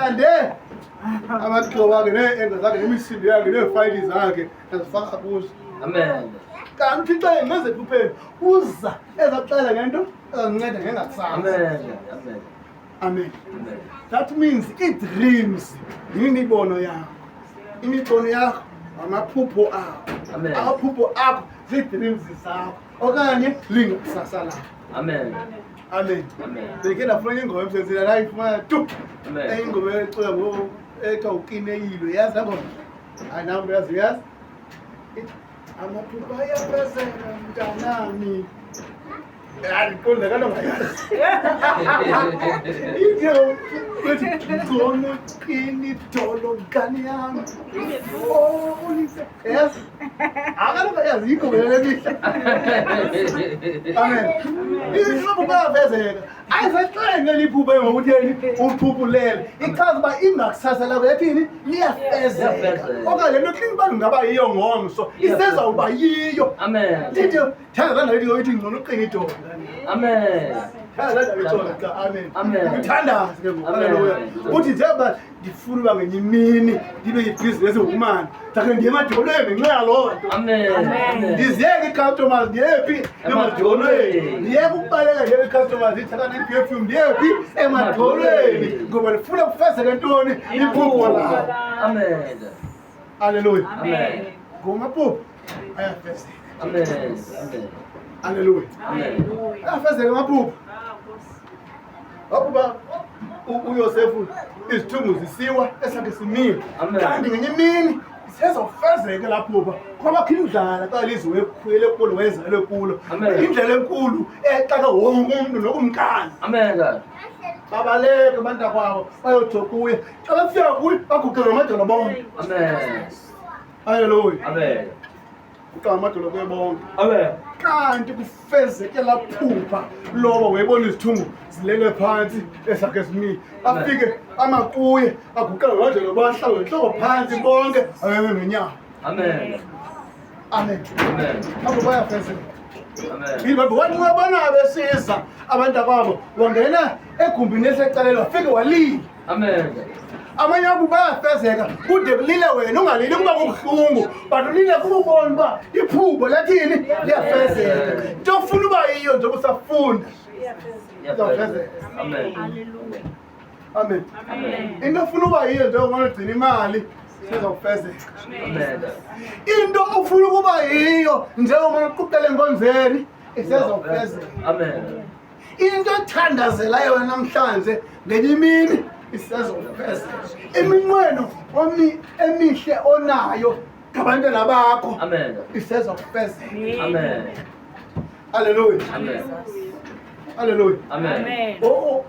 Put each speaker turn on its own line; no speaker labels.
Uthande amagxoba ke neenza zakhe nemisindo yakhe neefayili zakhe azifaka kuzo.
Amen.
Kanti xa engeze kuphela uza ezaxela ngento ezanceda ngengakusasa.
Amen.
Amen. That means i-dreams yimibono yakho. Imibono yakho amaphupho akho. Amaphupho akho zii-dreams zakho okanye lingakusasa lakho.
Amen.
Beke ndafuna ingoma emsebenzini ndayifumana tu.
Amen.
Ingoma ecula ekawukineyilwe yazi ngoma. Hayi nam uyazi. Amaphupho ayafezeka mntanami. Ndiqonda kanongayazi. Into ethi ngcono qini dolo ngane yami. Yes. Akanongayazi yikho vele mihla. Amen. Amaphupho ayafezeka. Ayisaqenge liphupho ngokutheni uphuphulele. Ichaza uba ingakusasa lakho yathini liyafezeka. Okanye lento klinga ngaba yiyo ngomso. Isezawuba yiyo.
Amen.
Ndithi thanda lana lithi ithi ngcono qini dolo.
Amen.
Amen. Uthandaze ke ngoku. Haleluya. Uthi njengoba ndifuna uba ngenye imini ndibe yibhizinesi ngumani. Ndakhe ndiye emadolweni ngenxa yaloo nto.
Amen.
Ndiziyeke ii-customers ndiyephi emadolweni. Ndiyeke ukubaleka ndiye ii-customers ndithatha ne-perfume ndiyephi emadolweni. Ngoba ndifuna kufezeke ntoni iphupho lakho.
Amen.
Haleluya.
Amen.
Ngomaphupho ayafezeka.
Amen.
Haleluya.
Amen.
Ayafezeka amaphupho. Wakuba uYosefu izithungu zisiwa esakhe simile. Kanti ngenye imini sezofezeka lapho kwabakho indlala kalizwe wekhwele kulo wezele kulo. Indlela enkulu exaka wonke umuntu nokumkani.
Amen.
Babaleke abantu kwabo bayojoka kuye. Xa bafika kuye bagugele amadolo bonke.
Amen.
Haleluya.
Amen.
Uqala amadolo kuye bonke.
Amen.
Kanti kufezeke laphupha loba wayebona izithungu zilele phansi esakhe simile. Afike amakuye aguqela ngadlela bahlala inhloko phansi bonke abebe ngenyawo.
Amen.
Abo bayafezeka.
Amen.
Yibaba wabona besiza abantu ababo wangena egumbini lesecaleni wafike walila.
Amen.
Amanye abo bayafezeka kude kulile wena ungalili kuba kubuhlungu but ulile kubona uba iphupho lathini liyafezeka. Into ofuna uba yiyo njengoba usafunda iyafezeka.
Amen.
Amen. Into ofuna uba yiyo njengoba ugcina imali sizawufezeka.
Amen.
Into ofuna ukuba yiyo njengoba uqhuqele enkonzweni isezawufezeka.
Amen.
Into ethandazelayo namhlanje ngenye imini isezofezeka. Iminqweno emihle onayo ngabantwana bakho isezofezeka.
Amen.
Haleluya.
Amen.
Haleluya.
Amen.
Oh